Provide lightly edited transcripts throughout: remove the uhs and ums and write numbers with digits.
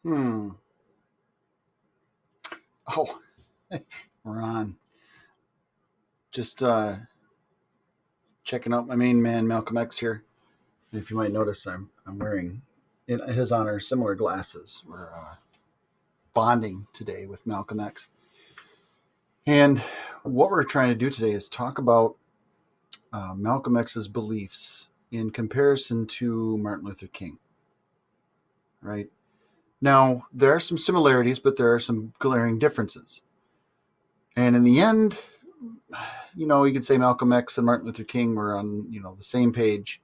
Hmm. Oh, Ron. Just checking out my main man, Malcolm X here. And if you might notice, I'm wearing, in his honor, similar glasses. We're bonding today with Malcolm X. And what we're trying to do today is talk about Malcolm X's beliefs in comparison to Martin Luther King. Right? Now, there are some similarities, but there are some glaring differences. And in the end, you could say Malcolm X and Martin Luther King were on, the same page.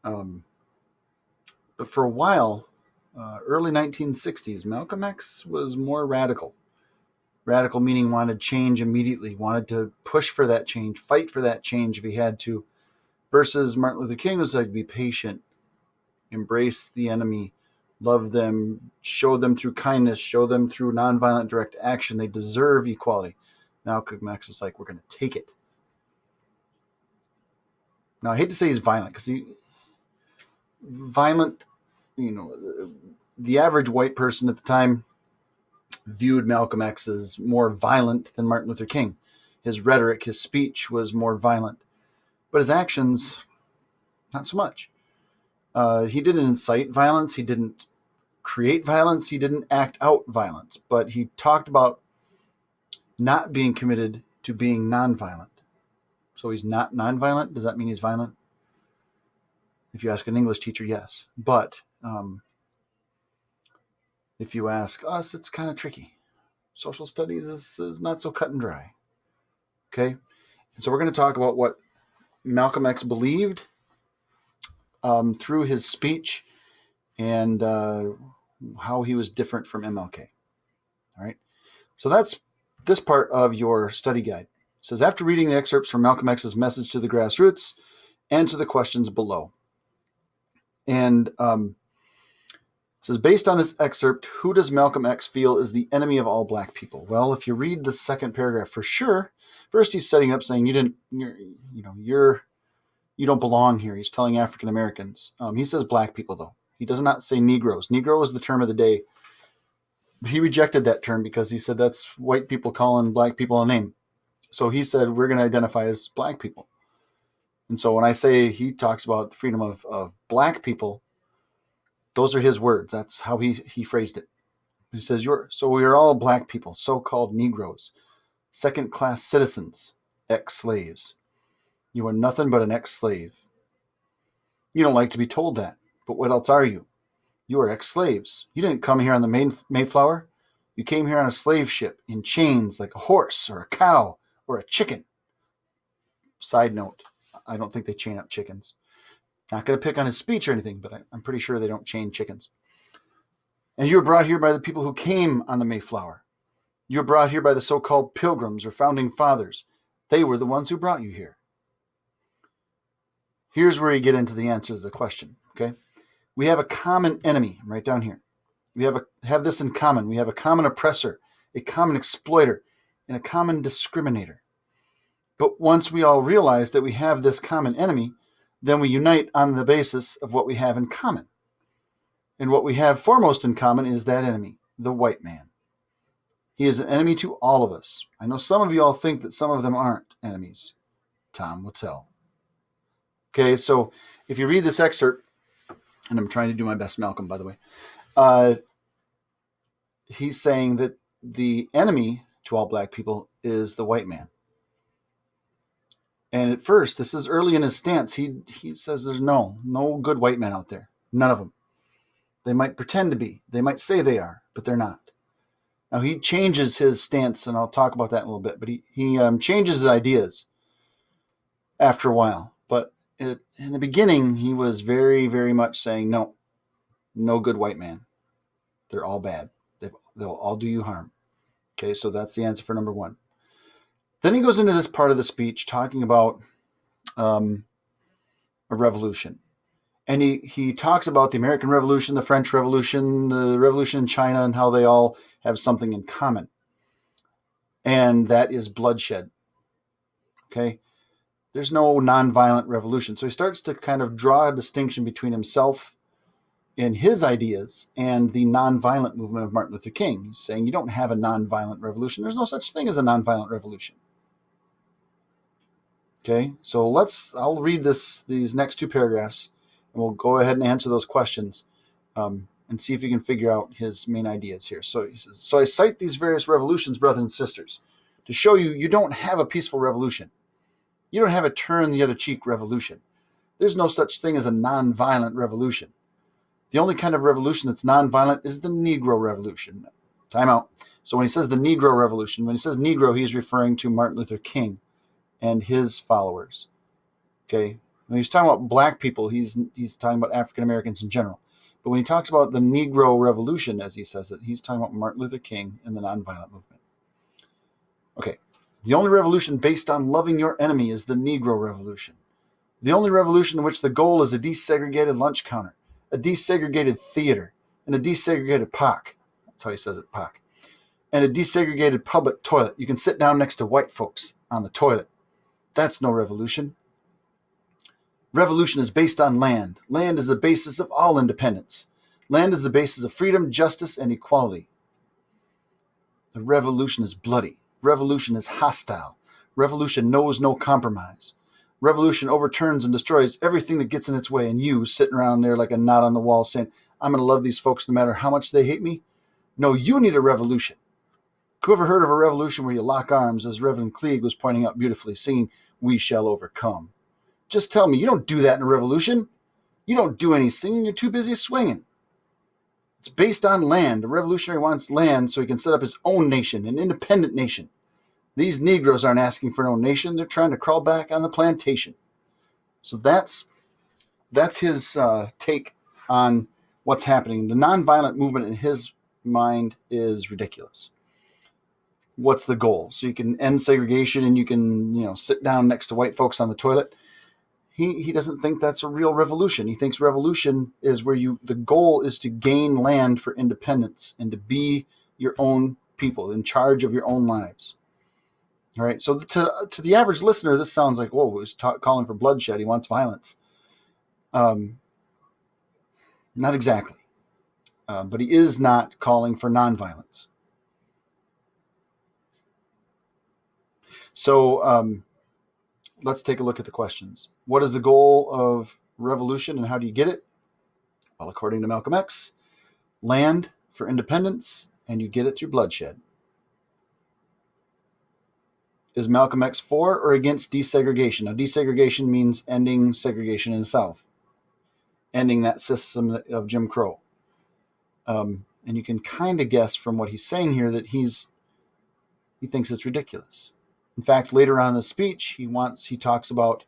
But for a while, early 1960s, Malcolm X was more radical. Radical meaning wanted change immediately, wanted to push for that change, fight for that change if he had to, versus Martin Luther King was like, be patient, embrace the enemy, love them, show them through kindness, show them through nonviolent direct action. They deserve equality. Malcolm X was like, we're going to take it. Now, I hate to say he's violent because violent, the average white person at the time viewed Malcolm X as more violent than Martin Luther King. His rhetoric, his speech was more violent, but his actions, not so much. He didn't incite violence. He didn't create violence. He didn't act out violence, but he talked about not being committed to being nonviolent. So he's not nonviolent. Does that mean he's violent? If you ask an English teacher, yes. But if you ask us, it's kind of tricky. Social studies is not so cut and dry. Okay? And so we're going to talk about what Malcolm X believed through his speech and how he was different from MLK. All right? So that's this part of your study guide. It says, after reading the excerpts from Malcolm X's message to the grassroots, answer the questions below. And it says, based on this excerpt, who does Malcolm X feel is the enemy of all black people? Well, if you read the second paragraph for sure, first he's setting up saying you don't belong here. He's telling African Americans. He says black people though. He does not say Negroes. Negro is the term of the day. He rejected that term because he said that's white people calling black people a name. So he said we're going to identify as black people. And so when I say he talks about the freedom of black people, those are his words. That's how he phrased it. He says, so we are all black people, so-called Negroes, second-class citizens, ex-slaves. You are nothing but an ex-slave. You don't like to be told that, but what else are you? You are ex-slaves. You didn't come here on the Mayflower. You came here on a slave ship in chains like a horse or a cow or a chicken. Side note, I don't think they chain up chickens. Not going to pick on his speech or anything, but I'm pretty sure they don't chain chickens. And you were brought here by the people who came on the Mayflower. You were brought here by the so-called pilgrims or founding fathers. They were the ones who brought you here. Here's where you get into the answer to the question, okay? We have a common enemy right down here. We have this in common. We have a common oppressor, a common exploiter, and a common discriminator. But once we all realize that we have this common enemy, then we unite on the basis of what we have in common. And what we have foremost in common is that enemy, the white man. He is an enemy to all of us. I know some of you all think that some of them aren't enemies. Time will tell. Okay, so if you read this excerpt, and I'm trying to do my best, Malcolm, by the way, he's saying that the enemy to all black people is the white man. And at first, this is early in his stance, he says there's no good white men out there. None of them. They might pretend to be. They might say they are, but they're not. Now, he changes his stance, and I'll talk about that in a little bit, but he changes his ideas after a while. But in the beginning, he was very, very much saying, no good white man. They're all bad. They'll all do you harm. Okay, so that's the answer for number one. Then he goes into this part of the speech talking about a revolution. And he talks about the American Revolution, the French Revolution, the Revolution in China, and how they all have something in common. And that is bloodshed. Okay? There's no nonviolent revolution. So he starts to kind of draw a distinction between himself in his ideas and the nonviolent movement of Martin Luther King. He's saying you don't have a nonviolent revolution. There's no such thing as a nonviolent revolution. Okay, so I'll read these next two paragraphs, and we'll go ahead and answer those questions and see if you can figure out his main ideas here. So he says, so I cite these various revolutions, brothers and sisters, to show you don't have a peaceful revolution. You don't have a turn the other cheek revolution. There's no such thing as a nonviolent revolution. The only kind of revolution that's nonviolent is the Negro Revolution. Time out. So when he says the Negro Revolution, when he says Negro, he's referring to Martin Luther King and his followers. Okay? When he's talking about black people, he's talking about African Americans in general. But when he talks about the Negro Revolution, as he says it, he's talking about Martin Luther King and the nonviolent movement. Okay. The only revolution based on loving your enemy is the Negro Revolution. The only revolution in which the goal is a desegregated lunch counter, a desegregated theater, and a desegregated park. That's how he says it, park. And a desegregated public toilet. You can sit down next to white folks on the toilet. That's no revolution. Revolution is based on land. Land is the basis of all independence. Land is the basis of freedom, justice, and equality. The revolution is bloody. Revolution is hostile. Revolution knows no compromise. Revolution overturns and destroys everything that gets in its way, and you sitting around there like a knot on the wall saying, I'm going to love these folks no matter how much they hate me. No, you need a revolution. Who ever heard of a revolution where you lock arms, as Reverend Klieg was pointing out beautifully, singing, We Shall Overcome? Just tell me, you don't do that in a revolution. You don't do any singing, you're too busy swinging. It's based on land. The revolutionary wants land so he can set up his own nation, an independent nation. These Negroes aren't asking for no nation. They're trying to crawl back on the plantation. So that's his take on what's happening. The nonviolent movement in his mind is ridiculous. What's the goal? So you can end segregation and you can, sit down next to white folks on the toilet. He doesn't think that's a real revolution. He thinks revolution is where the goal is to gain land for independence and to be your own people in charge of your own lives. All right. So to the average listener, this sounds like, whoa, he's calling for bloodshed. He wants violence. Not exactly. But he is not calling for nonviolence. So let's take a look at the questions. What is the goal of revolution and how do you get it? Well, according to Malcolm X, land for independence, and you get it through bloodshed. Is Malcolm X for or against desegregation? Now, desegregation means ending segregation in the South, ending that system of Jim Crow. And you can kind of guess from what he's saying here that he thinks it's ridiculous. In fact, later on in the speech, he talks about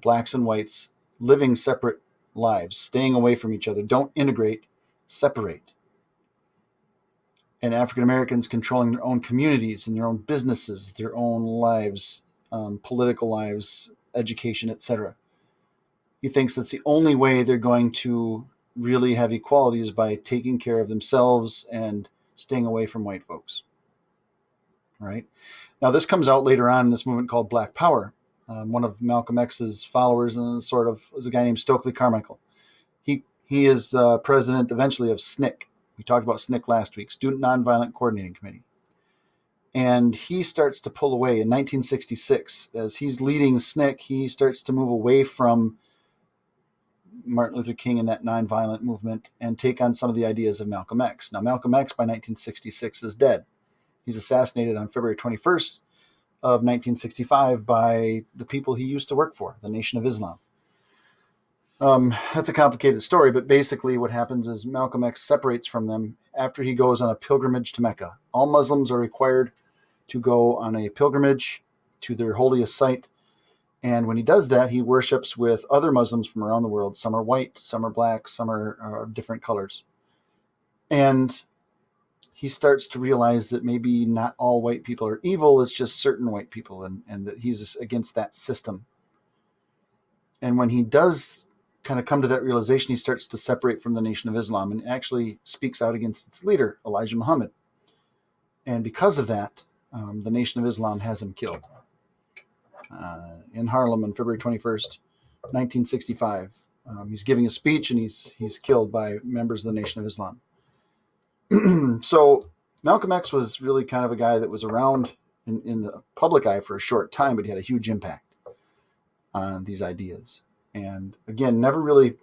blacks and whites living separate lives, staying away from each other. Don't integrate, separate. And African Americans controlling their own communities and their own businesses, their own lives, political lives, education, etc. He thinks that's the only way they're going to really have equality is by taking care of themselves and staying away from white folks. Right? Now, this comes out later on in this movement called Black Power. One of Malcolm X's followers was a guy named Stokely Carmichael. He is president eventually of SNCC. We talked about SNCC last week, Student Nonviolent Coordinating Committee. And he starts to pull away in 1966. As he's leading SNCC, he starts to move away from Martin Luther King and that nonviolent movement and take on some of the ideas of Malcolm X. Now, Malcolm X by 1966 is dead. He's assassinated on February 21st of 1965 by the people he used to work for, the Nation of Islam. That's a complicated story, but basically what happens is Malcolm X separates from them after he goes on a pilgrimage to Mecca. All Muslims are required to go on a pilgrimage to their holiest site. And when he does that, he worships with other Muslims from around the world. Some are white, some are black, some are different colors. And he starts to realize that maybe not all white people are evil, it's just certain white people, and that he's against that system. And when he does kind of come to that realization, he starts to separate from the Nation of Islam and actually speaks out against its leader, Elijah Muhammad. And because of that, the Nation of Islam has him killed in Harlem on February 21st, 1965. He's giving a speech and he's killed by members of the Nation of Islam. So Malcolm X was really kind of a guy that was around in the public eye for a short time, but he had a huge impact on these ideas. And again, never really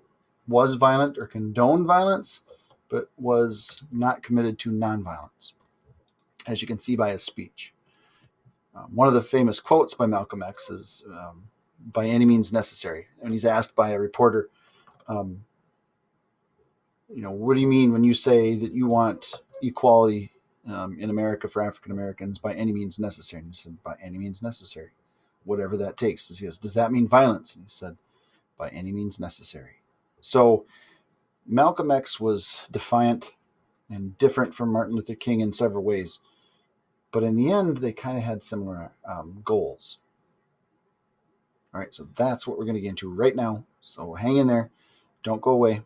was violent or condoned violence, but was not committed to nonviolence, as you can see by his speech. One of the famous quotes by Malcolm X is, by any means necessary. And he's asked by a reporter, what do you mean when you say that you want equality in America for African Americans by any means necessary? And he said, by any means necessary, whatever that takes. He goes, does that mean violence? And he said, by any means necessary. So Malcolm X was defiant and different from Martin Luther King in several ways. But in the end, they kind of had similar goals. All right, so that's what we're going to get into right now. So hang in there. Don't go away.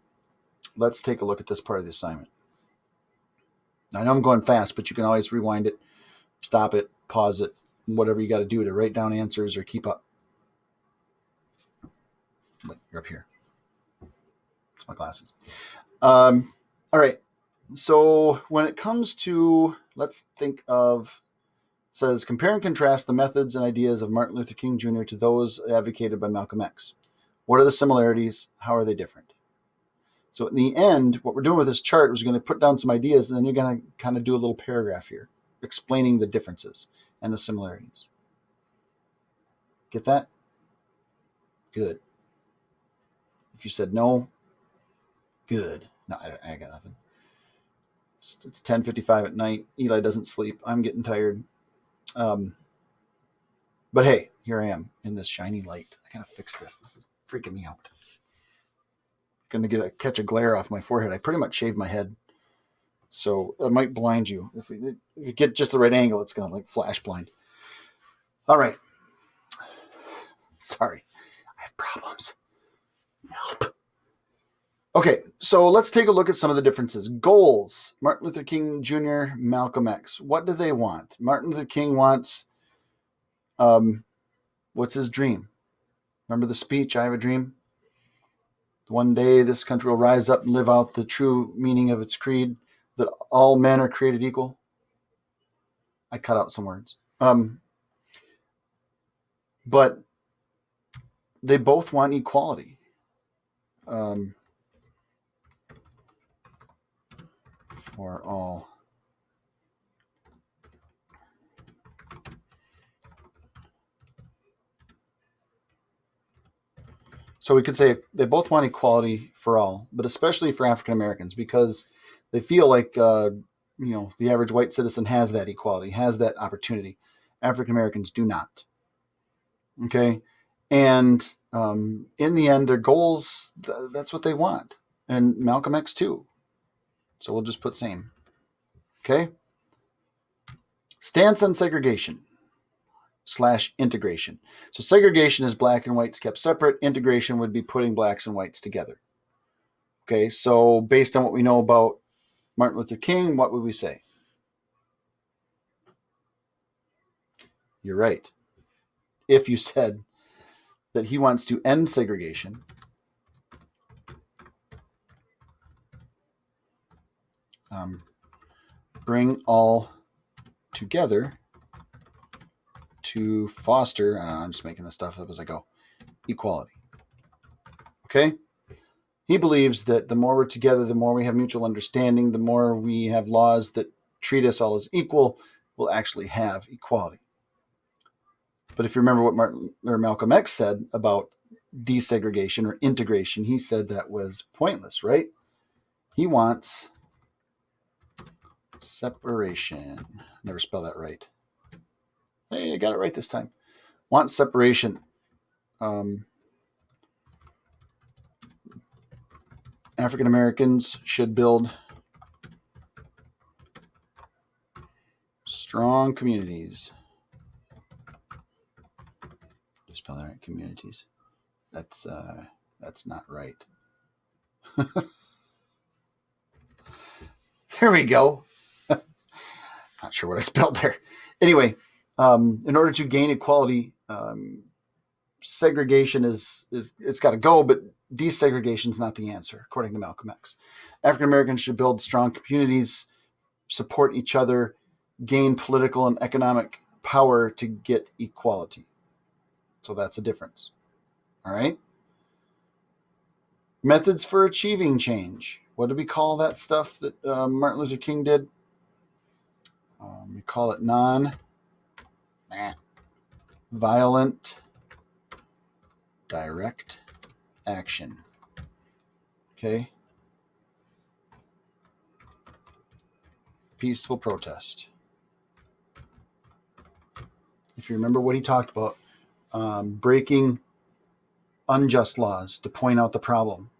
Let's take a look at this part of the assignment. I know I'm going fast, but you can always rewind it, stop it, pause it, whatever you got to do to write down answers or keep up. Wait, you're up here. It's my glasses. All right. So when it comes to, let's think of, it says, compare and contrast the methods and ideas of Martin Luther King Jr. to those advocated by Malcolm X. What are the similarities? How are they different? So in the end, what we're doing with this chart is we're going to put down some ideas, and then you're going to kind of do a little paragraph here explaining the differences and the similarities. Get that? Good. If you said no, good. No, I got nothing. It's 10:55 at night. Eli doesn't sleep. I'm getting tired. But hey, here I am in this shiny light. I gotta fix this. This is freaking me out. Gonna catch a glare off my forehead. I pretty much shaved my head, so it might blind you. If you get just the right angle, it's gonna like flash blind. All right. Sorry, I have problems. Help. Okay, so let's take a look at some of the differences. Goals. Martin Luther King Jr., Malcolm X. What do they want? Martin Luther King wants, what's his dream? Remember the speech, I have a dream? One day this country will rise up and live out the true meaning of its creed, that all men are created equal. I cut out some words. But they both want equality. For all. So we could say they both want equality for all, but especially for African Americans, because they feel like the average white citizen has that equality, has that opportunity. African Americans do not. Okay, and in the end, their goals, that's what they want, and Malcolm X too. So we'll just put same. Okay. Stance on segregation / integration. So segregation is black and whites kept separate. Integration would be putting blacks and whites together. Okay, so based on what we know about Martin Luther King, what would we say? You're right. If you said that he wants to end segregation, bring all together to foster, I'm just making this stuff up as I go, equality. Okay? He believes that the more we're together, the more we have mutual understanding, the more we have laws that treat us all as equal, we'll actually have equality. But if you remember what Malcolm X said about desegregation or integration, he said that was pointless, right? He wants separation. Never spell that right. Hey, I got it right this time. Wants separation. African Americans should build strong communities. Spell that right, communities. That's not right. There we go. Not sure what I spelled there. Anyway, in order to gain equality, segregation it's got to go, but desegregation is not the answer, according to Malcolm X. African Americans should build strong communities, support each other, gain political and economic power to get equality. So that's a difference. All right. Methods for achieving change. What do we call that stuff that Martin Luther King did? We call it non-violent direct action. Okay. Peaceful protest. If you remember what he talked about, breaking unjust laws to point out the problem,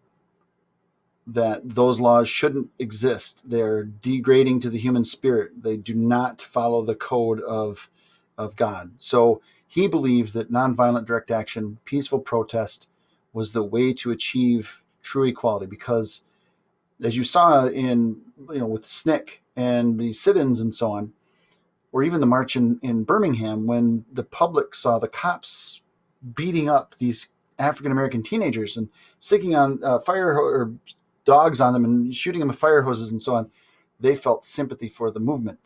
that those laws shouldn't exist. They're degrading to the human spirit. They do not follow the code of God. So he believed that nonviolent direct action, peaceful protest, was the way to achieve true equality, because as you saw in, with SNCC and the sit-ins and so on, or even the march in Birmingham, when the public saw the cops beating up these African-American teenagers and sticking on fire or dogs on them and shooting them with fire hoses and so on, they felt sympathy for the movement.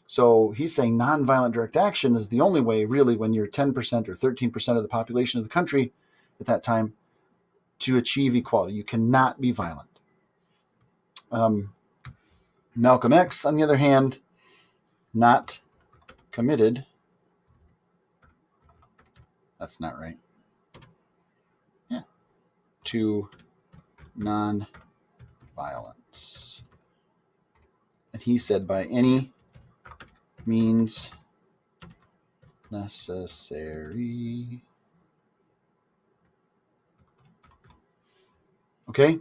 So he's saying nonviolent direct action is the only way, really, when you're 10% or 13% of the population of the country at that time, to achieve equality. You cannot be violent. Malcolm X, on the other hand, not committed. That's not right. Yeah. To non-violence. And he said, by any means necessary. Okay?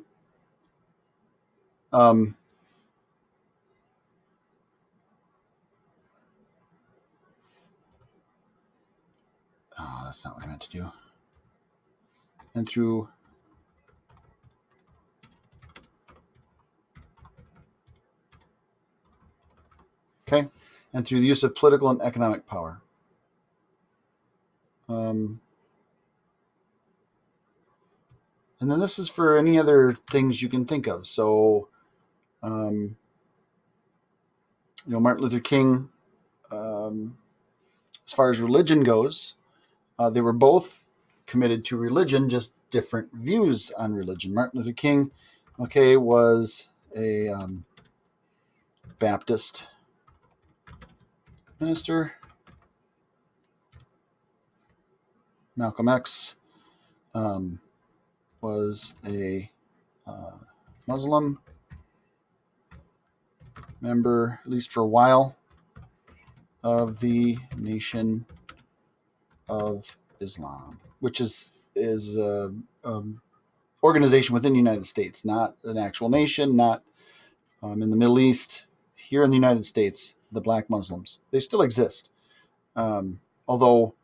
That's not what I meant to do. And through the use of political and economic power. And then this is for any other things you can think of. So, Martin Luther King, as far as religion goes, they were both committed to religion, just different views on religion. Martin Luther King, was a Baptist minister. Malcolm X was a Muslim member, at least for a while, of the Nation of Islam, which is organization within the United States, not an actual nation, not in the Middle East. Here in the United States, the Black Muslims, they still exist. Although,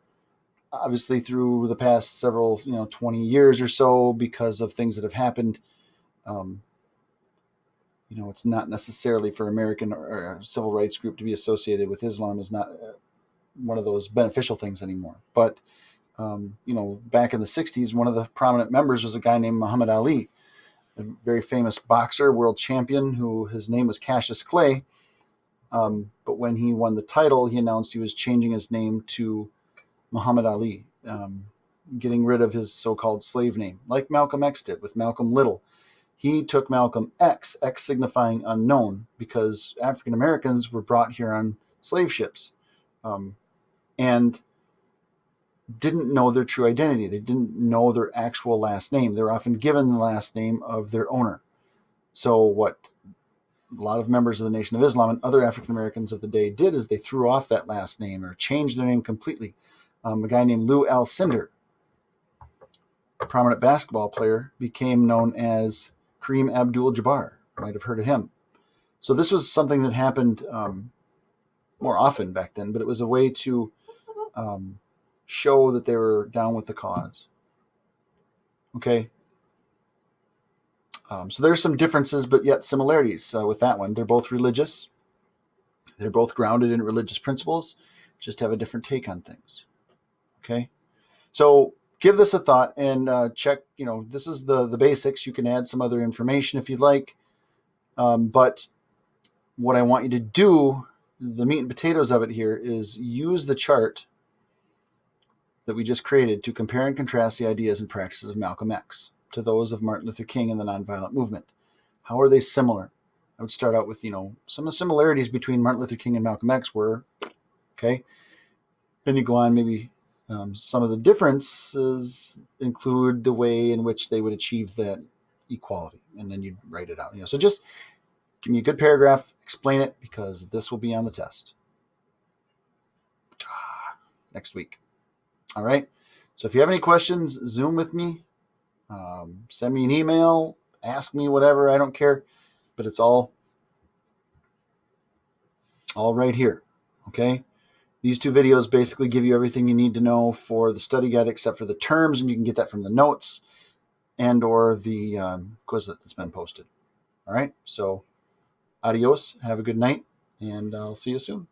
obviously, through the past several, 20 years or so, because of things that have happened, it's not necessarily for American or civil rights group to be associated with Islam is not one of those beneficial things anymore. But, back in the 60s, one of the prominent members was a guy named Muhammad Ali, a very famous boxer, world champion, who his name was Cassius Clay. But when he won the title, he announced he was changing his name to Muhammad Ali, getting rid of his so-called slave name, like Malcolm X did with Malcolm Little. He took Malcolm X signifying unknown, because African Americans were brought here on slave ships and didn't know their true identity. They didn't know their actual last name. They were often given the last name of their owner. So what a lot of members of the Nation of Islam and other African Americans of the day did is they threw off that last name or changed their name completely. A guy named Lou Alcindor, a prominent basketball player, became known as Kareem Abdul-Jabbar. You might have heard of him. So this was something that happened more often back then, but it was a way to show that they were down with the cause. Okay. So there's some differences, but yet similarities with that one. They're both religious. They're both grounded in religious principles, just have a different take on things. Okay. So give this a thought and check. This is the basics. You can add some other information if you'd like. But what I want you to do, the meat and potatoes of it here, is use the chart that we just created to compare and contrast the ideas and practices of Malcolm X to those of Martin Luther King and the nonviolent movement. How are they similar? I would start out with, some of the similarities between Martin Luther King and Malcolm X were, okay. Then you go on, maybe some of the differences include the way in which they would achieve that equality. And then you write it out. So just give me a good paragraph, explain it, because this will be on the test next week. All right. So if you have any questions, Zoom with me, send me an email, ask me whatever. I don't care, but it's all right here. Okay. These 2 videos basically give you everything you need to know for the study guide, except for the terms, and you can get that from the notes and or the Quizlet that's been posted. All right. So adios. Have a good night, and I'll see you soon.